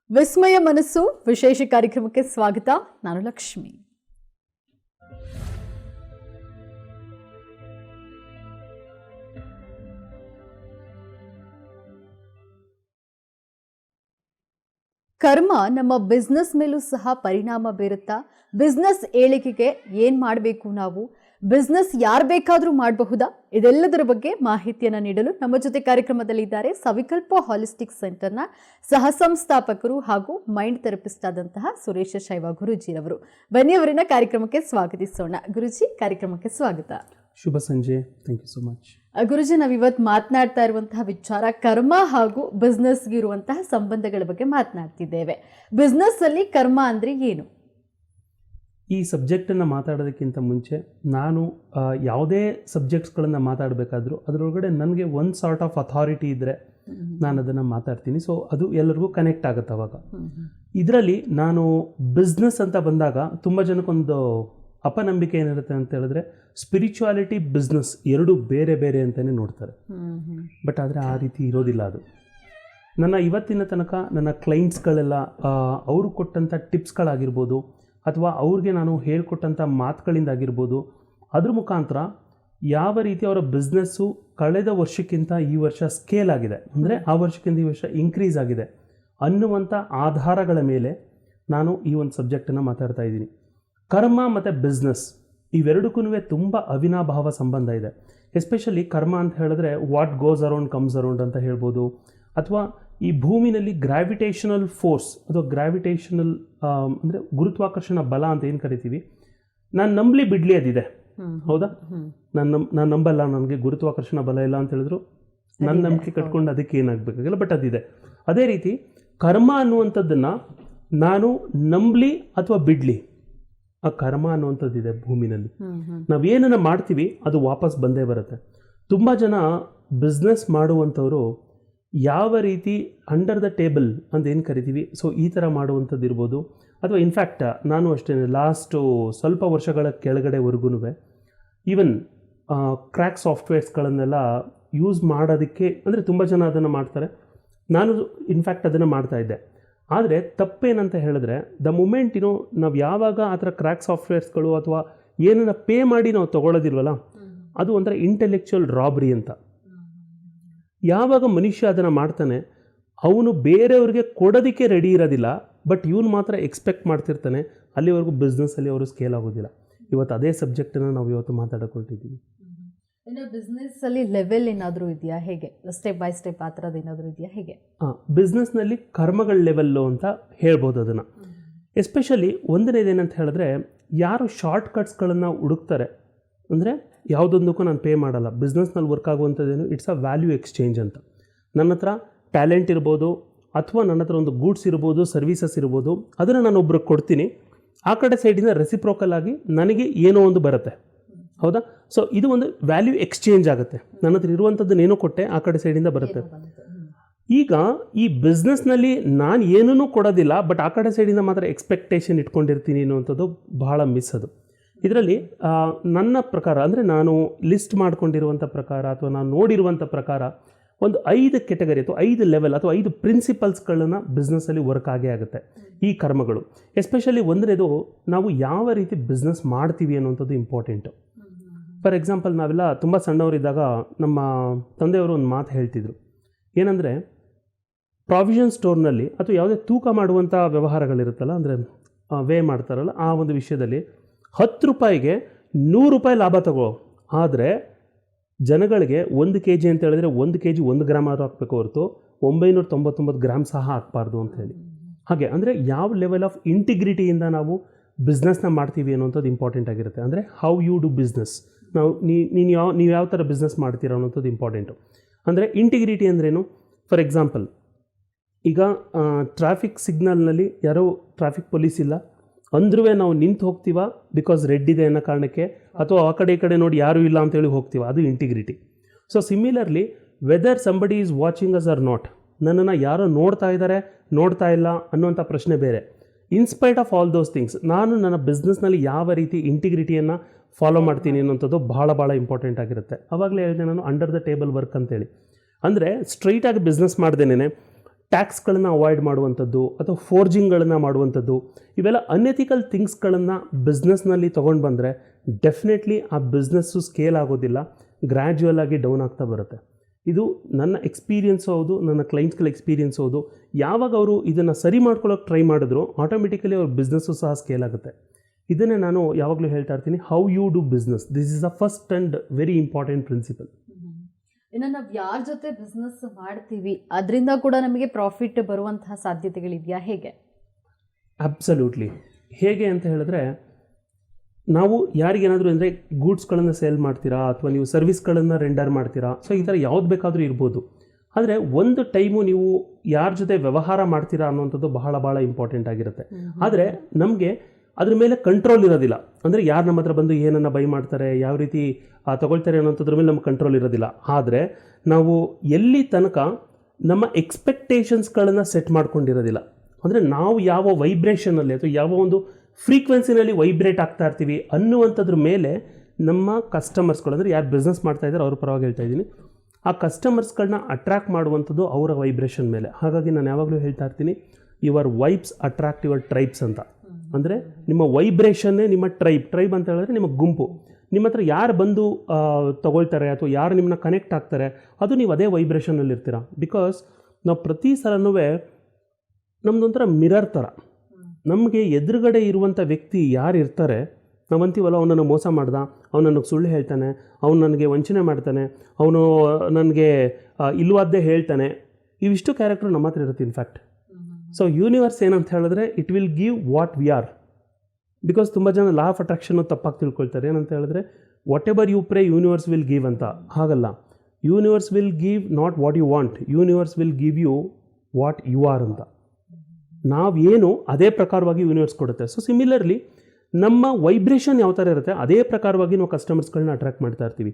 ವಿಸ್ಮಯ ಮನಸ್ಸು ವಿಶೇಷ ಕಾರ್ಯಕ್ರಮಕ್ಕೆ ಸ್ವಾಗತ. ನಾನು ಲಕ್ಷ್ಮಿ. ಕರ್ಮ ನಮ್ಮ ಬಿಸ್ನೆಸ್ ಮೇಲೂ ಸಹ ಪರಿಣಾಮ ಬೀರುತ್ತಾ? ಬಿಸ್ನೆಸ್ ಏಳಿಗೆಗೆ ಏನ್ ಮಾಡಬೇಕು, ನಾವು ಬಿಸ್ನೆಸ್ ಯಾರು ಬೇಕಾದರೂ ಮಾಡಬಹುದಾ? ಇದೆಲ್ಲದರ ಬಗ್ಗೆ ಮಾಹಿತಿಯನ್ನು ನೀಡಲು ನಮ್ಮ ಜೊತೆ ಕಾರ್ಯಕ್ರಮದಲ್ಲಿದ್ದಾರೆ ಸವಿಕಲ್ಪ ಹಾಲಿಸ್ಟಿಕ್ ಸೆಂಟರ್ನ ಸಹ ಸಂಸ್ಥಾಪಕರು ಹಾಗೂ ಮೈಂಡ್ ಥೆರಪಿಸ್ಟ್ ಆದಂತಹ ಸುರೇಶ ಶೈವ ಗುರೂಜಿರವರು. ಬನ್ನಿ ಅವರನ್ನ ಕಾರ್ಯಕ್ರಮಕ್ಕೆ ಸ್ವಾಗತಿಸೋಣ. ಗುರುಜಿ, ಕಾರ್ಯಕ್ರಮಕ್ಕೆ ಸ್ವಾಗತ. ಶುಭ ಸಂಜೆ. Thank you so much. Guruji, ನಾವಿವತ್ತು ಮಾತನಾಡ್ತಾ ಇರುವಂತಹ ವಿಚಾರ ಕರ್ಮ ಹಾಗೂ ಬಿಸ್ನೆಸ್ಗೆ ಇರುವಂತಹ ಸಂಬಂಧಗಳ ಬಗ್ಗೆ ಮಾತನಾಡ್ತಿದ್ದೇವೆ. ಬಿಸ್ನೆಸ್ ಅಲ್ಲಿ ಕರ್ಮ ಅಂದ್ರೆ ಏನು? ಈ ಸಬ್ಜೆಕ್ಟನ್ನು ಮಾತಾಡೋದಕ್ಕಿಂತ ಮುಂಚೆ ನಾನು ಯಾವುದೇ ಸಬ್ಜೆಕ್ಟ್ಸ್ಗಳನ್ನು ಮಾತಾಡಬೇಕಾದ್ರೂ ಅದರೊಳಗಡೆ ನನಗೆ ಒಂದು ಸಾರ್ಟ್ ಆಫ್ ಅಥಾರಿಟಿ ಇದ್ದರೆ ನಾನು ಅದನ್ನು ಮಾತಾಡ್ತೀನಿ. ಸೊ ಅದು ಎಲ್ಲರಿಗೂ ಕನೆಕ್ಟ್ ಆಗುತ್ತೆ. ಅವಾಗ ಇದರಲ್ಲಿ ನಾನು ಬಿಸ್ನೆಸ್ ಅಂತ ಬಂದಾಗ ತುಂಬ ಜನಕ್ಕೊಂದು ಅಪನಂಬಿಕೆ ಏನಿರುತ್ತೆ ಅಂತ ಹೇಳಿದ್ರೆ ಸ್ಪಿರಿಚುವಾಲಿಟಿ, ಬಿಸ್ನೆಸ್ ಎರಡು ಬೇರೆ ಬೇರೆ ಅಂತಲೇ ನೋಡ್ತಾರೆ. ಬಟ್ ಆದರೆ ಆ ರೀತಿ ಇರೋದಿಲ್ಲ. ಅದು ನನ್ನ ಇವತ್ತಿನ ತನಕ ನನ್ನ ಕ್ಲೈಂಟ್ಸ್ಗಳೆಲ್ಲ ಅವರು ಕೊಟ್ಟಂಥ ಟಿಪ್ಸ್ಗಳಾಗಿರ್ಬೋದು ಅಥವಾ ಅವ್ರಿಗೆ ನಾನು ಹೇಳ್ಕೊಟ್ಟಂಥ ಮಾತುಗಳಿಂದಾಗಿರ್ಬೋದು, ಅದ್ರ ಮುಖಾಂತರ ಯಾವ ರೀತಿ ಅವರ ಬಿಸ್ನೆಸ್ಸು ಕಳೆದ ವರ್ಷಕ್ಕಿಂತ ಈ ವರ್ಷ ಸ್ಕೇಲ್ ಆಗಿದೆ, ಅಂದರೆ ಆ ವರ್ಷಕ್ಕಿಂತ ಈ ವರ್ಷ ಇನ್ಕ್ರೀಸ್ ಆಗಿದೆ ಅನ್ನುವಂಥ ಆಧಾರಗಳ ಮೇಲೆ ನಾನು ಈ ಒಂದು ಸಬ್ಜೆಕ್ಟನ್ನು ಮಾತಾಡ್ತಾ ಇದ್ದೀನಿ. ಕರ್ಮ ಮತ್ತು ಬಿಸ್ನೆಸ್ ಇವೆರಡಕ್ಕೂ ತುಂಬ ಅವಿನಾಭಾವ ಸಂಬಂಧ ಇದೆ. ಎಸ್ಪೆಷಲಿ ಕರ್ಮ ಅಂತ ಹೇಳಿದ್ರೆ what goes around comes around ಅಂತ ಹೇಳ್ಬೋದು. ಅಥವಾ ಈ ಭೂಮಿನಲ್ಲಿ ಗ್ರಾವಿಟೇಷನಲ್ ಫೋರ್ಸ್ ಅಥವಾ ಗ್ರಾವಿಟೇಷನಲ್ ಅಂದರೆ ಗುರುತ್ವಾಕರ್ಷಣ ಬಲ ಅಂತ ಏನು ಕರಿತೀವಿ, ನಾನು ನಂಬಲಿ ಬಿಡಲಿ ಅದಿದೆ. ಹೌದಾ? ನಾನು ನಂಬಲ್ಲ, ನನಗೆ ಗುರುತ್ವಾಕರ್ಷಣ ಬಲ ಇಲ್ಲ ಅಂತ ಹೇಳಿದ್ರು ನನ್ನ ನಂಬಿಕೆ ಕಟ್ಕೊಂಡು ಅದಕ್ಕೆ ಏನಾಗಬೇಕಾಗಿಲ್ಲ, ಬಟ್ ಅದಿದೆ. ಅದೇ ರೀತಿ ಕರ್ಮ ಅನ್ನುವಂಥದ್ದನ್ನು ನಾನು ನಂಬಲಿ ಅಥವಾ ಬಿಡಲಿ, ಆ ಕರ್ಮ ಅನ್ನುವಂಥದ್ದಿದೆ ಭೂಮಿನಲ್ಲಿ. ನಾವೇನನ್ನ ಮಾಡ್ತೀವಿ ಅದು ವಾಪಸ್ ಬಂದೇ ಬರುತ್ತೆ. ತುಂಬ ಜನ ಬಿಸ್ನೆಸ್ ಮಾಡುವಂಥವರು ಯಾವ ರೀತಿ ಅಂಡರ್ ದ ಟೇಬಲ್ ಅಂತ ಏನು ಕರಿತೀವಿ, ಸೊ ಈ ಥರ ಮಾಡುವಂಥದ್ದು ಇರ್ಬೋದು. ಅಥವಾ ಇನ್ಫ್ಯಾಕ್ಟ್ ನಾನು ಅಷ್ಟೇ ಲಾಸ್ಟು ಸ್ವಲ್ಪ ವರ್ಷಗಳ ಕೆಳಗಡೆವರೆಗೂ ಈವನ್ ಕ್ರ್ಯಾಕ್ ಸಾಫ್ಟ್ವೇರ್ಸ್ಗಳನ್ನೆಲ್ಲ ಯೂಸ್ ಮಾಡೋದಕ್ಕೆ, ಅಂದರೆ ತುಂಬ ಜನ ಅದನ್ನು ಮಾಡ್ತಾರೆ. ನಾನು ಇನ್ಫ್ಯಾಕ್ಟ್ ಅದನ್ನು ಮಾಡ್ತಾಯಿದ್ದೆ. ಆದರೆ ತಪ್ಪೇನಂತ ಹೇಳಿದ್ರೆ ದ ಮೂಮೆಂಟ್ ನಾವು ಯಾವಾಗ ಆ ಥರ ಕ್ರ್ಯಾಕ್ ಸಾಫ್ಟ್ವೇರ್ಸ್ಗಳು ಅಥವಾ ಏನನ್ನ ಪೇ ಮಾಡಿ ನಾವು ತೊಗೊಳ್ಳೋದಿಲ್ವಲ್ಲ, ಅದು ಒಂಥರ ಇಂಟೆಲೆಕ್ಚುವಲ್ ರಾಬ್ರಿ ಅಂತ. ಯಾವಾಗ ಮನುಷ್ಯ ಅದನ್ನು ಮಾಡ್ತಾನೆ, ಅವನು ಬೇರೆಯವ್ರಿಗೆ ಕೊಡೋದಕ್ಕೆ ರೆಡಿ ಇರೋದಿಲ್ಲ, ಬಟ್ ಇವನು ಮಾತ್ರ ಎಕ್ಸ್ಪೆಕ್ಟ್ ಮಾಡ್ತಿರ್ತಾನೆ. ಅಲ್ಲಿವರೆಗೂ ಬಿಸ್ನೆಸ್ಸಲ್ಲಿ ಅವರು ಸ್ಕೇಲ್ ಆಗೋದಿಲ್ಲ. ಇವತ್ತು ಅದೇ ಸಬ್ಜೆಕ್ಟನ್ನು ನಾವು ಇವತ್ತು ಮಾತಾಡಿಕೊಳ್ತಿದ್ದೀವಿ. ಇನ್ನು ಬಿಸ್ನೆಸ್ ಅಲ್ಲಿ ಲೆವೆಲ್ ಏನಾದರೂ ಇದೆಯಾ, ಹೇಗೆ ಸ್ಟೆಪ್ ಬೈ ಸ್ಟೆಪ್ ಆ ಥರದ್ದು ಏನಾದರೂ ಇದೆಯಾ, ಹೇಗೆ? ಬಿಸ್ನೆಸ್ನಲ್ಲಿ ಕರ್ಮಗಳ ಲೆವೆಲ್ಲು ಅಂತ ಹೇಳ್ಬೋದು ಅದನ್ನು. ಎಸ್ಪೆಷಲಿ ಒಂದನೇದೇನಂತ ಹೇಳಿದ್ರೆ, ಯಾರು ಶಾರ್ಟ್ ಕಟ್ಸ್ಗಳನ್ನು ಹುಡುಕ್ತಾರೆ, ಅಂದರೆ ಯಾವುದೊಂದಕ್ಕೂ ನಾನು ಪೇ ಮಾಡಲ್ಲ, ಬಿಸ್ನೆಸ್ನಲ್ಲಿ ವರ್ಕ್ ಆಗುವಂಥದ್ದೇನು ಇಟ್ಸ್ ಅ ವ್ಯಾಲ್ಯೂ ಎಕ್ಸ್ಚೇಂಜ್ ಅಂತ. ನನ್ನ ಹತ್ರ ಟ್ಯಾಲೆಂಟ್ ಇರ್ಬೋದು ಅಥವಾ ನನ್ನ ಹತ್ರ ಒಂದು ಗೂಡ್ಸ್ ಇರ್ಬೋದು, ಸರ್ವೀಸಸ್ ಇರ್ಬೋದು, ಅದನ್ನು ನಾನು ಒಬ್ರಿಗೆ ಕೊಡ್ತೀನಿ. ಆ ಕಡೆ ಸೈಡಿಂದ ರೆಸಿಪ್ರೋಕಲ್ ಆಗಿ ನನಗೆ ಏನೋ ಒಂದು ಬರುತ್ತೆ. ಹೌದಾ? ಸೊ ಇದು ಒಂದು ವ್ಯಾಲ್ಯೂ ಎಕ್ಸ್ಚೇಂಜ್ ಆಗುತ್ತೆ. ನನ್ನ ಹತ್ರ ಇರುವಂಥದ್ದನ್ನೇನೋ ಕೊಟ್ಟೆ, ಆ ಕಡೆ ಸೈಡಿಂದ ಬರುತ್ತೆ. ಈಗ ಈ ಬಿಸ್ನೆಸ್ನಲ್ಲಿ ನಾನು ಏನೂ ಕೊಡೋದಿಲ್ಲ, ಬಟ್ ಆ ಕಡೆ ಸೈಡಿಂದ ಮಾತ್ರ ಎಕ್ಸ್ಪೆಕ್ಟೇಷನ್ ಇಟ್ಕೊಂಡಿರ್ತೀನಿ ಅನ್ನುವಂಥದ್ದು ಬಹಳ ಮಿಸ್. ಅದು ಇದರಲ್ಲಿ ನನ್ನ ಪ್ರಕಾರ, ಅಂದರೆ ನಾನು ಲಿಸ್ಟ್ ಮಾಡ್ಕೊಂಡಿರುವಂಥ ಪ್ರಕಾರ ಅಥವಾ ನಾನು ನೋಡಿರುವಂಥ ಪ್ರಕಾರ ಒಂದು 5 ಕೆಟಗರಿ ಅಥವಾ 5 ಲೆವೆಲ್ ಅಥವಾ 5 ಪ್ರಿನ್ಸಿಪಲ್ಸ್ಗಳನ್ನು ಬಿಸ್ನೆಸ್ಸಲ್ಲಿ ವರ್ಕ್ ಆಗೇ ಆಗುತ್ತೆ ಈ ಕರ್ಮಗಳು. ಎಸ್ಪೆಷಲಿ ಒಂದನೇದು, ನಾವು ಯಾವ ರೀತಿ ಬಿಸ್ನೆಸ್ ಮಾಡ್ತೀವಿ ಅನ್ನುವಂಥದ್ದು ಇಂಪಾರ್ಟೆಂಟು. ಫಾರ್ ಎಕ್ಸಾಂಪಲ್, ನಾವೆಲ್ಲ ತುಂಬ ಸಣ್ಣವರಿದ್ದಾಗ ನಮ್ಮ ತಂದೆಯವರು ಒಂದು ಮಾತು ಹೇಳ್ತಿದ್ರು. ಏನಂದರೆ, ಪ್ರಾವಿಷನ್ ಸ್ಟೋರ್ನಲ್ಲಿ ಅಥವಾ ಯಾವುದೇ ತೂಕ ಮಾಡುವಂಥ ವ್ಯವಹಾರಗಳಿರುತ್ತಲ್ಲ, ಅಂದರೆ ವೇ ಮಾಡ್ತಾರಲ್ಲ, ಆ ಒಂದು ವಿಷಯದಲ್ಲಿ 10 ರೂಪಾಯಿಗೆ 100 ರೂಪಾಯಿ ಲಾಭ ತಗೋ, ಆದರೆ ಜನಗಳಿಗೆ 1 kg ಅಂತ ಹೇಳಿದ್ರೆ 1 kg 1 ಗ್ರಾಮ್ ಆದರೂ ಹಾಕಬೇಕು ಹೊರತು 999 ಗ್ರಾಮ್ ಸಹ ಹಾಕಬಾರ್ದು ಅಂತ ಹೇಳಿ. ಹಾಗೆ ಅಂದರೆ ಯಾವ ಲೆವೆಲ್ ಆಫ್ ಇಂಟಿಗ್ರಿಟಿಯಿಂದ ನಾವು ಬಿಸ್ನೆಸ್ನ ಮಾಡ್ತೀವಿ ಅನ್ನೋಂಥದ್ದು ಇಂಪಾರ್ಟೆಂಟ್ ಆಗಿರುತ್ತೆ. ಅಂದರೆ ಹೌ ಯು ಡು ಬಿಸ್ನೆಸ್, ನೀವು ಯಾವ ಥರ ಬಿಸ್ನೆಸ್ ಮಾಡ್ತೀರ ಅನ್ನೋಂಥದ್ದು ಇಂಪಾರ್ಟೆಂಟು. ಅಂದರೆ ಇಂಟಿಗ್ರಿಟಿ ಅಂದ್ರೇನು? ಫಾರ್ ಎಕ್ಸಾಂಪಲ್, ಈಗ ಟ್ರಾಫಿಕ್ ಸಿಗ್ನಲ್ನಲ್ಲಿ ಯಾರೋ ಟ್ರಾಫಿಕ್ ಪೊಲೀಸ್ ಇಲ್ಲ ಅಂದ್ರೂ ನಾವು ನಿಂತು ಹೋಗ್ತೀವ ಬಿಕಾಸ್ ರೆಡ್ ಇದೆ ಅನ್ನೋ ಕಾರಣಕ್ಕೆ, ಅಥವಾ ಆ ಕಡೆ ಈ ಕಡೆ ನೋಡಿ ಯಾರೂ ಇಲ್ಲ ಅಂತೇಳಿ ಹೋಗ್ತೀವ, ಅದು integrity. So similarly, whether somebody is watching us or not, ನನ್ನನ್ನು ಯಾರೋ ನೋಡ್ತಾ ಇದ್ದಾರೆ ನೋಡ್ತಾ ಇಲ್ಲ ಅನ್ನುವಂಥ ಪ್ರಶ್ನೆ ಬೇರೆ. In spite of all those things, ನಾನು ನನ್ನ ಬಿಸ್ನೆಸ್ನಲ್ಲಿ ಯಾವ ರೀತಿ ಇಂಟಿಗ್ರಿಟಿಯನ್ನು ಫಾಲೋ ಮಾಡ್ತೀನಿ ಅನ್ನೋಂಥದ್ದು ಭಾಳ ಇಂಪಾರ್ಟೆಂಟ್ ಆಗಿರುತ್ತೆ. ಆವಾಗಲೇ ಹೇಳಿದೆ ನಾನು ಅಂಡರ್ ದ ಟೇಬಲ್ ವರ್ಕ್ ಅಂತೇಳಿ. ಅಂದರೆ ಸ್ಟ್ರೈಟಾಗಿ ಬಿಸ್ನೆಸ್ ಮಾಡ್ದೇನೆ ಟ್ಯಾಕ್ಸ್ಗಳನ್ನು ಅವಾಯ್ಡ್ ಮಾಡುವಂಥದ್ದು ಅಥವಾ ಫೋರ್ಜಿಂಗ್ಗಳನ್ನು ಮಾಡುವಂಥದ್ದು, ಇವೆಲ್ಲ ಅನ್ಎಥಿಕಲ್ ಥಿಂಗ್ಸ್ಗಳನ್ನು ಬಿಸ್ನೆಸ್ನಲ್ಲಿ ತೊಗೊಂಡು ಬಂದರೆ ಡೆಫಿನೆಟ್ಲಿ ಆ ಬಿಸ್ನೆಸ್ಸು ಸ್ಕೇಲ್ ಆಗೋದಿಲ್ಲ, ಗ್ರ್ಯಾಜುವಲ್ ಆಗಿ ಡೌನ್ ಆಗ್ತಾ ಬರುತ್ತೆ. ಇದು ನನ್ನ ಎಕ್ಸ್ಪೀರಿಯನ್ಸು ಹೌದು, ನನ್ನ ಕ್ಲೈಂಟ್ಸ್ಗಳ ಎಕ್ಸ್ಪೀರಿಯನ್ಸ್ ಹೌದು. ಯಾವಾಗ ಅವರು ಇದನ್ನು ಸರಿ ಮಾಡ್ಕೊಳ್ಳೋಕೆ ಟ್ರೈ ಮಾಡಿದ್ರು ಆಟೋಮೆಟಿಕಲಿ ಅವ್ರ ಬಿಸ್ನೆಸ್ಸು ಸಹ ಸ್ಕೇಲ್ ಆಗುತ್ತೆ. ಇದನ್ನೇ ನಾನು ಯಾವಾಗಲೂ ಹೇಳ್ತಾ ಇರ್ತೀನಿ, how you do business, this is a first and very important principle. ಇನ್ನು ನಾವು ಯಾರ ಜೊತೆ ಬಿಸ್ನೆಸ್ ಮಾಡ್ತೀವಿ ಅದರಿಂದ ಕೂಡ ನಮಗೆ ಪ್ರಾಫಿಟ್ ಬರುವಂತಹ ಸಾಧ್ಯತೆಗಳಿದೆಯಾ, ಹೇಗೆ? ಅಬ್ಸಲ್ಯೂಟ್ಲಿ. ಹೇಗೆ ಅಂತ ಹೇಳಿದ್ರೆ, ನಾವು ಯಾರಿಗೇನಾದರೂ ಅಂದರೆ ಗೂಡ್ಸ್ಗಳನ್ನು ಸೇಲ್ ಮಾಡ್ತೀರಾ ಅಥವಾ ನೀವು ಸರ್ವಿಸ್ಗಳನ್ನು ರೆಂಡರ್ ಮಾಡ್ತೀರಾ, ಸೊ ಈ ಥರ ಯಾವ್ದು ಬೇಕಾದರೂ ಇರ್ಬೋದು. ಆದರೆ ಒಂದು ಟೈಮು ನೀವು ಯಾರ ಜೊತೆ ವ್ಯವಹಾರ ಮಾಡ್ತೀರಾ ಅನ್ನೋಂಥದ್ದು ಬಹಳ ಭಾಳ ಇಂಪಾರ್ಟೆಂಟ್ ಆಗಿರುತ್ತೆ. ಆದರೆ ನಮಗೆ ಅದ್ರ ಮೇಲೆ ಕಂಟ್ರೋಲ್ ಇರೋದಿಲ್ಲ. ಅಂದರೆ ಯಾರು ನಮ್ಮ ಹತ್ರ ಬಂದು ಏನನ್ನು ಬೈ ಮಾಡ್ತಾರೆ, ಯಾವ ರೀತಿ ತಗೊಳ್ತಾರೆ ಅನ್ನೋಂಥದ್ರ ಮೇಲೆ ನಮ್ಗೆ ಕಂಟ್ರೋಲ್ ಇರೋದಿಲ್ಲ. ಆದರೆ ನಾವು ಎಲ್ಲಿ ತನಕ ನಮ್ಮ ಎಕ್ಸ್ಪೆಕ್ಟೇಷನ್ಸ್ಗಳನ್ನು ಸೆಟ್ ಮಾಡ್ಕೊಂಡಿರೋದಿಲ್ಲ, ಅಂದರೆ ನಾವು ಯಾವ ವೈಬ್ರೇಷನಲ್ಲಿ ಅಥವಾ ಯಾವ ಒಂದು ಫ್ರೀಕ್ವೆನ್ಸಿನಲ್ಲಿ ವೈಬ್ರೇಟ್ ಆಗ್ತಾ ಇರ್ತೀವಿ ಅನ್ನುವಂಥದ್ರ ಮೇಲೆ ನಮ್ಮ ಕಸ್ಟಮರ್ಸ್ಗಳು, ಅಂದರೆ ಯಾರು ಬಿಸ್ನೆಸ್ ಮಾಡ್ತಾ ಇದ್ದಾರೆ ಅವ್ರ ಪರವಾಗಿ ಹೇಳ್ತಾ ಇದ್ದೀನಿ, ಆ ಕಸ್ಟಮರ್ಸ್ಗಳನ್ನ ಅಟ್ರ್ಯಾಕ್ಟ್ ಮಾಡುವಂಥದ್ದು ಅವರ ವೈಬ್ರೇಷನ್ ಮೇಲೆ. ಹಾಗಾಗಿ ನಾನು ಯಾವಾಗಲೂ ಹೇಳ್ತಾ ಇರ್ತೀನಿ, your vibes attract your tribes ಅಂತ. ಅಂದರೆ ನಿಮ್ಮ ವೈಬ್ರೇಷನ್ನೇ ನಿಮ್ಮ ಟ್ರೈಬ್ ಅಂತ ಹೇಳಿದ್ರೆ ನಿಮ್ಮ ಗುಂಪು. ನಿಮ್ಮ ಹತ್ರ ಯಾರು ಬಂದು ತಗೊಳ್ತಾರೆ ಅಥವಾ ಯಾರು ನಿಮ್ಮನ್ನ ಕನೆಕ್ಟ್ ಆಗ್ತಾರೆ, ಅದು ನೀವು ಅದೇ ವೈಬ್ರೇಷನಲ್ಲಿ ಇರ್ತೀರ. ಬಿಕಾಸ್ ನಾವು ಪ್ರತಿ ಸಲನೂ ನಮ್ಮದೊಂಥರ ಮಿರರ್ ಥರ. ನಮಗೆ ಎದುರುಗಡೆ ಇರುವಂಥ ವ್ಯಕ್ತಿ ಯಾರು ಇರ್ತಾರೆ, ನಾವಂತೀವಲ್ಲ ಅವನನ್ನು ಮೋಸ ಮಾಡ್ದ, ಅವನು ನನಗೆ ಸುಳ್ಳು ಹೇಳ್ತಾನೆ, ಅವನು ನನಗೆ ವಂಚನೆ ಮಾಡ್ತಾನೆ, ಅವನು ನನಗೆ ಇಲ್ವಾದ್ದೇ ಹೇಳ್ತಾನೆ, ಇವಿಷ್ಟು ಕ್ಯಾರೆಕ್ಟರ್ ನಮ್ಮ ಹತ್ರ ಇರುತ್ತೆ ಇನ್ಫ್ಯಾಕ್ಟ್. ಸೊ ಯೂನಿವರ್ಸ್ ಏನಂತ ಹೇಳಿದ್ರೆ it will give what we are. Because ತುಂಬ ಜನ ಲಾ ಆಫ್ ಅಟ್ರಾಕ್ಷನ್ನು ತಪ್ಪಾಗಿ ತಿಳ್ಕೊಳ್ತಾರೆ. ಏನಂತ ಹೇಳಿದ್ರೆ whatever you pray universe will give ಅಂತ. ಹಾಗಲ್ಲ, universe will give not what you want, universe will give you what you are ಅಂತ. ನಾವೇನು ಅದೇ ಪ್ರಕಾರವಾಗಿ ಯೂನಿವರ್ಸ್ ಕೊಡುತ್ತೆ. ಸೊ ಸಿಮಿಲರ್ಲಿ ನಮ್ಮ ವೈಬ್ರೇಷನ್ ಯಾವ ಥರ ಇರುತ್ತೆ ಅದೇ ಪ್ರಕಾರವಾಗಿ ನಾವು ಕಸ್ಟಮರ್ಸ್ಗಳನ್ನ ಅಟ್ರ್ಯಾಕ್ಟ್ ಮಾಡ್ತಾ ಇರ್ತೀವಿ.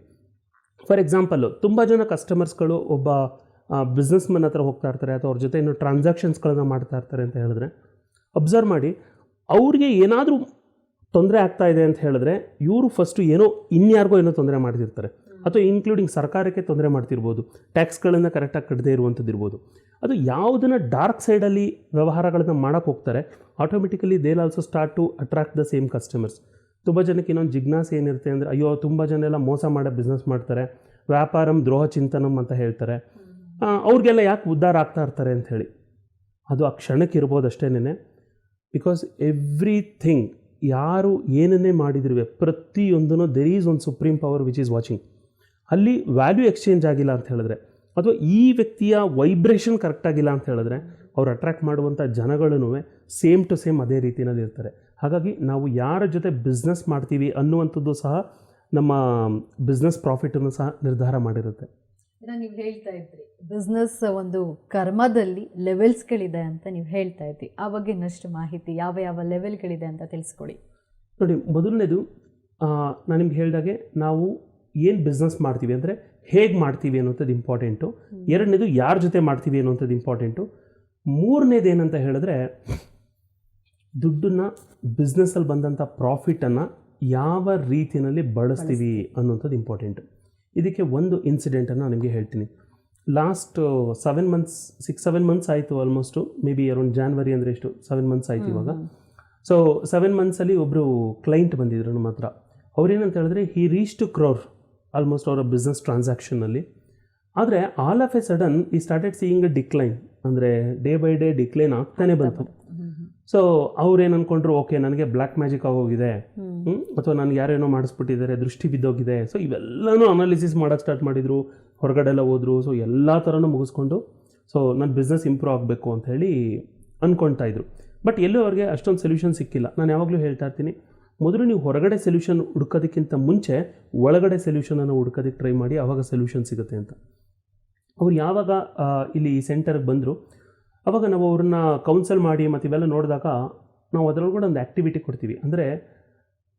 ಫಾರ್ ಎಕ್ಸಾಂಪಲ್ಲು, ತುಂಬ ಜನ ಕಸ್ಟಮರ್ಸ್ಗಳು ಒಬ್ಬ ಬಿಸ್ನೆಸ್ ಮನ್ ಹತ್ರ ಹೋಗ್ತಾ ಇರ್ತಾರೆ ಅಥವಾ ಅವ್ರ ಜೊತೆ ಏನೋ ಟ್ರಾನ್ಸಾಕ್ಷನ್ಸ್ಗಳನ್ನ ಮಾಡ್ತಾ ಇರ್ತಾರೆ ಅಂತ ಹೇಳಿದ್ರೆ, ಅಬ್ಸರ್ವ್ ಮಾಡಿ, ಅವ್ರಿಗೆ ಏನಾದರೂ ತೊಂದರೆ ಆಗ್ತಾ ಇದೆ ಅಂತ ಹೇಳಿದ್ರೆ ಇವರು ಫಸ್ಟು ಏನೋ ಇನ್ಯಾರಿಗೋ ಏನೋ ತೊಂದರೆ ಮಾಡ್ತಿರ್ತಾರೆ, ಅಥವಾ ಇನ್ಕ್ಲೂಡಿಂಗ್ ಸರ್ಕಾರಕ್ಕೆ ತೊಂದರೆ ಮಾಡ್ತಿರ್ಬೋದು, ಟ್ಯಾಕ್ಸ್ಗಳನ್ನು ಕರೆಕ್ಟಾಗಿ ಕಟ್ಟದೇ ಇರುವಂಥದ್ದು ಇರ್ಬೋದು. ಅದು ಯಾವುದನ್ನು ಡಾರ್ಕ್ ಸೈಡಲ್ಲಿ ವ್ಯವಹಾರಗಳನ್ನ ಮಾಡೋಕ್ಕೆ ಹೋಗ್ತಾರೆ, automatically they also start to attract the same customers. ತುಂಬ ಜನಕ್ಕೆ ಇನ್ನೊಂದು ಜಿಜ್ಞಾಸೆ ಏನಿರುತ್ತೆ ಅಂದರೆ, ಅಯ್ಯೋ ತುಂಬ ಜನ ಎಲ್ಲ ಮೋಸ ಮಾಡೋ ಬಿಸ್ನೆಸ್ ಮಾಡ್ತಾರೆ, ವ್ಯಾಪಾರಂ ದ್ರೋಹ ಚಿಂತನಂ ಅಂತ ಹೇಳ್ತಾರೆ, ಅವ್ರಿಗೆಲ್ಲ ಯಾಕೆ ಉದ್ಧಾರ ಆಗ್ತಾ ಇರ್ತಾರೆ ಅಂಥೇಳಿ. ಅದು ಆ ಕ್ಷಣಕ್ಕೆ ಇರ್ಬೋದು ಅಷ್ಟೇನೆ. ಬಿಕಾಸ್ ಎವ್ರಿಥಿಂಗ್, ಯಾರು ಏನನ್ನೇ ಮಾಡಿದ್ರು ಪ್ರತಿಯೊಂದೂ ದೆರ್ ಈಸ್ ಒಂದು supreme power which is watching. ಅಲ್ಲಿ ವ್ಯಾಲ್ಯೂ ಎಕ್ಸ್ಚೇಂಜ್ ಆಗಿಲ್ಲ ಅಂತ ಹೇಳಿದ್ರೆ, ಅಥವಾ ಈ ವ್ಯಕ್ತಿಯ ವೈಬ್ರೇಷನ್ ಕರೆಕ್ಟಾಗಿಲ್ಲ ಅಂತ ಹೇಳಿದ್ರೆ, ಅವ್ರು ಅಟ್ರ್ಯಾಕ್ಟ್ ಮಾಡುವಂಥ ಜನಗಳೂ ಸೇಮ್ ಟು ಸೇಮ್ ಅದೇ ರೀತಿಯಲ್ಲಿ ಇರ್ತಾರೆ. ಹಾಗಾಗಿ ನಾವು ಯಾರ ಜೊತೆ ಬಿಸ್ನೆಸ್ ಮಾಡ್ತೀವಿ ಅನ್ನುವಂಥದ್ದು ಸಹ ನಮ್ಮ ಬಿಸ್ನೆಸ್ ಪ್ರಾಫಿಟನ್ನು ಸಹ ನಿರ್ಧಾರ ಮಾಡಿರುತ್ತೆ. ನೀವು ಹೇಳ್ತಾ ಇದ್ರಿ ಬಿಸ್ನೆಸ್ ಒಂದು ಕರ್ಮದಲ್ಲಿ ಲೆವೆಲ್ಸ್ಗಳಿದೆ ಅಂತ ನೀವು ಹೇಳ್ತಾ ಇದ್ರಿ. ಆ ಬಗ್ಗೆ ಇನ್ನಷ್ಟು ಮಾಹಿತಿ, ಯಾವ ಯಾವ ಲೆವೆಲ್ಗಳಿದೆ ಅಂತ ತಿಳಿಸ್ಕೊಡಿ. ನೋಡಿ, ಮೊದಲನೇದು ನಾನು ನಿಮ್ಗೆ ಹೇಳಿದಾಗೆ ನಾವು ಏನು ಬಿಸ್ನೆಸ್ ಮಾಡ್ತೀವಿ ಅಂದರೆ ಹೇಗೆ ಮಾಡ್ತೀವಿ ಅನ್ನೋಂಥದ್ದು ಇಂಪಾರ್ಟೆಂಟು. ಎರಡನೇದು ಯಾರ ಜೊತೆ ಮಾಡ್ತೀವಿ ಅನ್ನೋಂಥದ್ದು ಇಂಪಾರ್ಟೆಂಟು. ಮೂರನೇದು ಏನಂತ ಹೇಳಿದ್ರೆ, ದುಡ್ಡನ್ನು, ಬಿಸ್ನೆಸ್ಸಲ್ಲಿ ಬಂದಂಥ ಪ್ರಾಫಿಟನ್ನು ಯಾವ ರೀತಿಯಲ್ಲಿ ಬಳಸ್ತೀವಿ ಅನ್ನೋಂಥದ್ದು ಇಂಪಾರ್ಟೆಂಟು. ಇದಕ್ಕೆ ಒಂದು ಇನ್ಸಿಡೆಂಟನ್ನು ನಿಮಗೆ ಹೇಳ್ತೀನಿ. ಲಾಸ್ಟ್ 6-7 ಮಂತ್ಸ್ ಆಯಿತು, almost may be around January ಅಂದರೆ ಎಷ್ಟು 7 ಮಂತ್ಸ್ ಆಯಿತು ಇವಾಗ. ಸೊ 7 ಮಂತ್ಸಲ್ಲಿ ಒಬ್ಬರು ಕ್ಲೈಂಟ್ ಬಂದಿದ್ರು ನಮ್ಮ ಹತ್ರ. ಅವ್ರೇನಂತ ಹೇಳಿದ್ರೆ, ಹಿ ರೀಚ್ ಟು ಕ್ರೋರ್ ಆಲ್ಮೋಸ್ಟ್ ಅವರ ಬಿಸ್ನೆಸ್ ಟ್ರಾನ್ಸಾಕ್ಷನಲ್ಲಿ. ಆದರೆ ಆಲ್ ಆಫ್ ಎ ಸಡನ್ ಈ ಸ್ಟಾರ್ಟೆಡ್ ಸೀಯಿಂಗ್ ಅ ಡಿಕ್ಲೈನ್, ಅಂದರೆ ಡೇ ಬೈ ಡೇ ಡಿಕ್ಲೈನ್ ಆಗ್ತಾನೆ ಬಂತು. ಸೊ ಅವ್ರೇನು ಅಂದ್ಕೊಂಡ್ರು, ಓಕೆ ನನಗೆ ಬ್ಲ್ಯಾಕ್ ಮ್ಯಾಜಿಕ್ ಆಗೋಗಿದೆ, ಅಥವಾ ನನಗೆ ಯಾರೇನೋ ಮಾಡಿಸ್ಬಿಟ್ಟಿದ್ದಾರೆ, ದೃಷ್ಟಿ ಬಿದ್ದೋಗಿದೆ. ಸೊ ಇವೆಲ್ಲನೂ ಅನಾಲಿಸಿಸ್ ಮಾಡೋಕ್ಕೆ ಸ್ಟಾರ್ಟ್ ಮಾಡಿದರು, ಹೊರಗಡೆ ಎಲ್ಲ ಹೋದರು. ಸೊ ಎಲ್ಲ ಥರನೂ ಮುಗಿಸ್ಕೊಂಡು, ಸೊ ನನ್ನ ಬಿಸ್ನೆಸ್ ಇಂಪ್ರೂವ್ ಆಗಬೇಕು ಅಂತ ಹೇಳಿ ಅಂದ್ಕೊಳ್ತಾ ಇದ್ರು. ಬಟ್ ಎಲ್ಲೂ ಅವ್ರಿಗೆ ಅಷ್ಟೊಂದು ಸೊಲ್ಯೂಷನ್ ಸಿಕ್ಕಿಲ್ಲ. ನಾನು ಯಾವಾಗಲೂ ಹೇಳ್ತಾ ಇರ್ತೀನಿ, ಮೊದಲು ನೀವು ಹೊರಗಡೆ ಸೊಲ್ಯೂಷನ್ ಹುಡ್ಕೋದಕ್ಕಿಂತ ಮುಂಚೆ ಒಳಗಡೆ ಸೊಲ್ಯೂಷನನ್ನು ಹುಡ್ಕೋದಕ್ಕೆ ಟ್ರೈ ಮಾಡಿ, ಆವಾಗ ಸೊಲ್ಯೂಷನ್ ಸಿಗುತ್ತೆ ಅಂತ. ಅವ್ರು ಯಾವಾಗ ಇಲ್ಲಿ ಈ ಸೆಂಟರ್ಗೆ ಬಂದರು, ಆವಾಗ ನಾವು ಅವ್ರನ್ನ ಕೌನ್ಸಲ್ ಮಾಡಿ ಮತ್ತು ಇವೆಲ್ಲ ನೋಡಿದಾಗ ನಾವು ಅದರೊಳಗಡೆ ಒಂದು ಆ್ಯಕ್ಟಿವಿಟಿ ಕೊಡ್ತೀವಿ. ಅಂದರೆ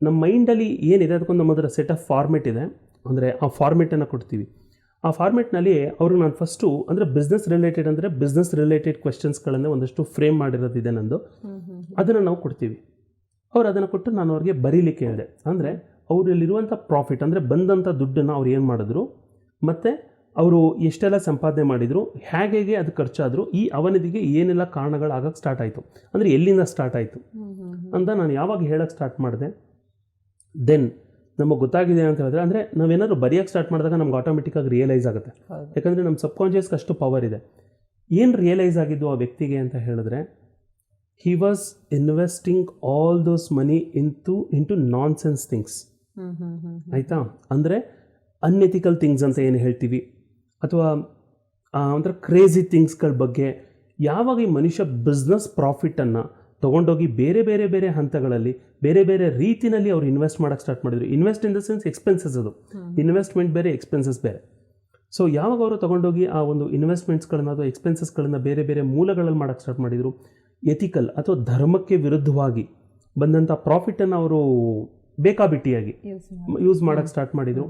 ನಮ್ಮ ಮೈಂಡಲ್ಲಿ ಏನಿದೆ ಅದಕ್ಕೊಂದು ನಮ್ಮದರ ಸೆಟ್ ಆಫ್ ಫಾರ್ಮೆಟ್ ಇದೆ, ಅಂದರೆ ಆ ಫಾರ್ಮೆಟನ್ನು ಕೊಡ್ತೀವಿ. ಆ ಫಾರ್ಮೆಟ್ನಲ್ಲಿ ಅವ್ರಿಗೆ ನಾನು ಫಸ್ಟು, ಅಂದರೆ ಬಿಸ್ನೆಸ್ ರಿಲೇಟೆಡ್, ಅಂದರೆ ಬಿಸ್ನೆಸ್ ರಿಲೇಟೆಡ್ ಕ್ವೆಶ್ಚನ್ಸ್ಗಳನ್ನು ಒಂದಷ್ಟು ಫ್ರೇಮ್ ಮಾಡಿರೋದಿದೆ ನಂದು, ಅದನ್ನು ನಾವು ಕೊಡ್ತೀವಿ. ಅವ್ರು ಅದನ್ನು ಕೊಟ್ಟು ನಾನು ಅವ್ರಿಗೆ ಬರೀಲಿಕ್ಕೆ ಹೇಳಿದೆ. ಅಂದರೆ ಅವರಲ್ಲಿರುವಂಥ ಪ್ರಾಫಿಟ್, ಅಂದರೆ ಬಂದಂಥ ದುಡ್ಡನ್ನು ಅವ್ರು ಏನು ಮಾಡಿದ್ರು, ಮತ್ತು ಅವರು ಎಷ್ಟೆಲ್ಲ ಸಂಪಾದನೆ ಮಾಡಿದರು, ಹೇಗೆ ಅದು ಖರ್ಚಾದರೂ, ಈ ಅವನತಿಗೆ ಏನೆಲ್ಲ ಕಾರಣಗಳಾಗಕ್ಕೆ ಸ್ಟಾರ್ಟ್ ಆಯಿತು, ಅಂದರೆ ಎಲ್ಲಿಂದ ಸ್ಟಾರ್ಟ್ ಆಯಿತು ಅಂತ ನಾನು ಯಾವಾಗ ಹೇಳೋಕ್ಕೆ ಸ್ಟಾರ್ಟ್ ಮಾಡಿದೆ, ದೆನ್ ನಮಗೆ ಗೊತ್ತಾಗಿದೆ ಅಂತ ಹೇಳಿದ್ರೆ, ಅಂದರೆ ನಾವೇನಾದರೂ ಬರೆಯೋಕ್ಕೆ ಸ್ಟಾರ್ಟ್ ಮಾಡಿದಾಗ ನಮ್ಗೆ ಆಟೋಮೆಟಿಕ್ಕಾಗಿ ರಿಯಲೈಸ್ ಆಗುತ್ತೆ. ಯಾಕಂದರೆ ನಮ್ಮ ಸಬ್ಕಾನ್ಷಿಯಸ್ಗೆ ಅಷ್ಟು ಪವರ್ ಇದೆ. ಏನು ರಿಯಲೈಸ್ ಆಗಿದ್ದು ಆ ವ್ಯಕ್ತಿಗೆ ಅಂತ ಹೇಳಿದ್ರೆ, he was investing all those money into non sense things. ಆಯಿತಾ, ಅಂದರೆ ಅನ್ಎಥಿಕಲ್ ಥಿಂಗ್ಸ್ ಅಂತ ಏನು ಹೇಳ್ತೀವಿ, ಅಥವಾ ಒಂಥರ ಕ್ರೇಜಿ ಥಿಂಗ್ಸ್ಗಳ ಬಗ್ಗೆ. ಯಾವಾಗ ಈ ಮನುಷ್ಯ ಬಿಸ್ನೆಸ್ ಪ್ರಾಫಿಟನ್ನು ತೊಗೊಂಡೋಗಿ ಬೇರೆ ಬೇರೆ ಬೇರೆ ಹಂತಗಳಲ್ಲಿ ಬೇರೆ ಬೇರೆ ರೀತಿಯಲ್ಲಿ ಅವ್ರು ಇನ್ವೆಸ್ಟ್ ಮಾಡೋಕ್ಕೆ ಸ್ಟಾರ್ಟ್ ಮಾಡಿದ್ರು. Invest in the sense expenses, ಅದು ಇನ್ವೆಸ್ಟ್ಮೆಂಟ್ ಬೇರೆ, ಎಕ್ಸ್ಪೆನ್ಸಸ್ ಬೇರೆ. ಸೊ ಯಾವಾಗ ಅವರು ತೊಗೊಂಡೋಗಿ ಆ ಒಂದು ಇನ್ವೆಸ್ಟ್ಮೆಂಟ್ಸ್ಗಳನ್ನು ಅಥವಾ ಎಕ್ಸ್ಪೆನ್ಸಸ್ಗಳನ್ನು ಬೇರೆ ಬೇರೆ ಮೂಲಗಳಲ್ಲಿ ಮಾಡೋಕ್ಕೆ ಸ್ಟಾರ್ಟ್ ಮಾಡಿದರು, ಎಥಿಕಲ್ ಅಥವಾ ಧರ್ಮಕ್ಕೆ ವಿರುದ್ಧವಾಗಿ ಬಂದಂಥ ಪ್ರಾಫಿಟನ್ನು ಅವರು ಬೇಕಾಬಿಟ್ಟಿಯಾಗಿ ಯೂಸ್ ಮಾಡೋಕ್ಕೆ ಸ್ಟಾರ್ಟ್ ಮಾಡಿದರು.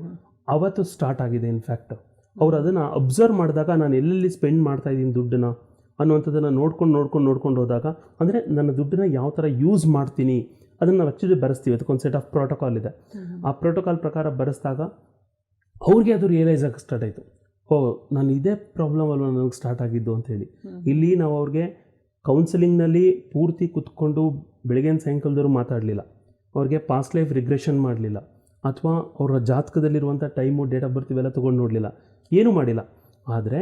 ಅವತ್ತು ಸ್ಟಾರ್ಟ್ ಆಗಿದೆ ಇನ್ಫ್ಯಾಕ್ಟ್. ಅವ್ರು ಅದನ್ನು ಅಬ್ಸರ್ವ್ ಮಾಡಿದಾಗ, ನಾನು ಎಲ್ಲೆಲ್ಲಿ ಸ್ಪೆಂಡ್ ಮಾಡ್ತಾಯಿದ್ದೀನಿ ದುಡ್ಡನ್ನು ಅನ್ನುವಂಥದ್ದನ್ನು ನೋಡ್ಕೊಂಡು ಹೋದಾಗ, ಅಂದರೆ ನನ್ನ ದುಡ್ಡನ್ನ ಯಾವ ಥರ ಯೂಸ್ ಮಾಡ್ತೀನಿ ಅದನ್ನು ನಾವು ಆ್ಯಕ್ಚುಲಿ ಬರೆಸ್ತೀವಿ. ಅದಕ್ಕೊಂದು ಸೆಟ್ ಆಫ್ ಪ್ರೋಟೋಕಾಲ್ ಇದೆ. ಆ ಪ್ರೋಟೋಕಾಲ್ ಪ್ರಕಾರ ಬರೆಸಿದಾಗ ಅವ್ರಿಗೆ ಅದು ರಿಯಲೈಸ್ ಆಗಿ ಸ್ಟಾರ್ಟ್ ಆಯಿತು. ನಾನು ಇದೇ ಪ್ರಾಬ್ಲಮ್ ಅಲ್ವ ನನಗೆ ಸ್ಟಾರ್ಟ್ ಆಗಿದ್ದು ಅಂತೇಳಿ. ಇಲ್ಲಿ ನಾವು ಅವ್ರಿಗೆ ಕೌನ್ಸಿಲಿಂಗ್ನಲ್ಲಿ ಪೂರ್ತಿ ಕುತ್ಕೊಂಡು ಬೆಳಗಿನ ಸಾಯಂಕಾಲದವರು ಮಾತಾಡಲಿಲ್ಲ, ಅವ್ರಿಗೆ ಪಾಸ್ಟ್ ಲೈಫ್ ರಿಗ್ರೆಷನ್ ಮಾಡಲಿಲ್ಲ, ಅಥವಾ ಅವರ ಜಾತಕದಲ್ಲಿರುವಂಥ ಟೈಮು, ಡೇಟ್ ಆಫ್ ಬರ್ತ್ ಇವೆಲ್ಲ ತೊಗೊಂಡು ನೋಡಲಿಲ್ಲ, ಏನೂ ಮಾಡಿಲ್ಲ. ಆದರೆ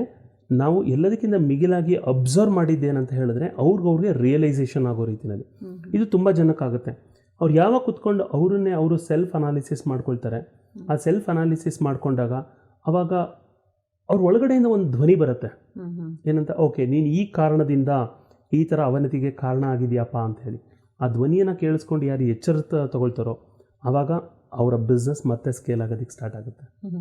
ನಾವು ಎಲ್ಲದಕ್ಕಿಂತ ಮಿಗಿಲಾಗಿ ಅಬ್ಸರ್ವ್ ಮಾಡಿದ್ದೇನಂತ ಹೇಳಿದ್ರೆ, ಅವ್ರಿಗೆ ರಿಯಲೈಸೇಷನ್ ಆಗೋ ರೀತಿಯಲ್ಲಿ. ಇದು ತುಂಬ ಜನಕ್ಕಾಗುತ್ತೆ. ಅವ್ರು ಯಾವಾಗ ಕುತ್ಕೊಂಡು ಅವರು ಸೆಲ್ಫ್ ಅನಾಲಿಸಿಸ್ ಮಾಡ್ಕೊಳ್ತಾರೆ. ಆ ಸೆಲ್ಫ್ ಅನಾಲಿಸಿಸ್ ಮಾಡ್ಕೊಂಡಾಗ ಅವಾಗ ಅವ್ರ ಒಳಗಡೆಯಿಂದ ಒಂದು ಧ್ವನಿ ಬರುತ್ತೆ, ಏನಂತ, ಓಕೆ, ನೀನು ಈ ಕಾರಣದಿಂದ ಈ ಥರ ಅವನತಿಗೆ ಕಾರಣ ಆಗಿದೆಯಪ್ಪ ಅಂತ ಹೇಳಿ. ಆ ಧ್ವನಿಯನ್ನು ಕೇಳಿಸ್ಕೊಂಡು ಯಾರು ಎಚ್ಚರ ತಗೊಳ್ತಾರೋ ಆವಾಗ ಅವರ ಬಿಸ್ನೆಸ್ ಮತ್ತೆ ಸ್ಕೇಲ್ ಆಗೋದಕ್ಕೆ ಸ್ಟಾರ್ಟ್ ಆಗುತ್ತೆ.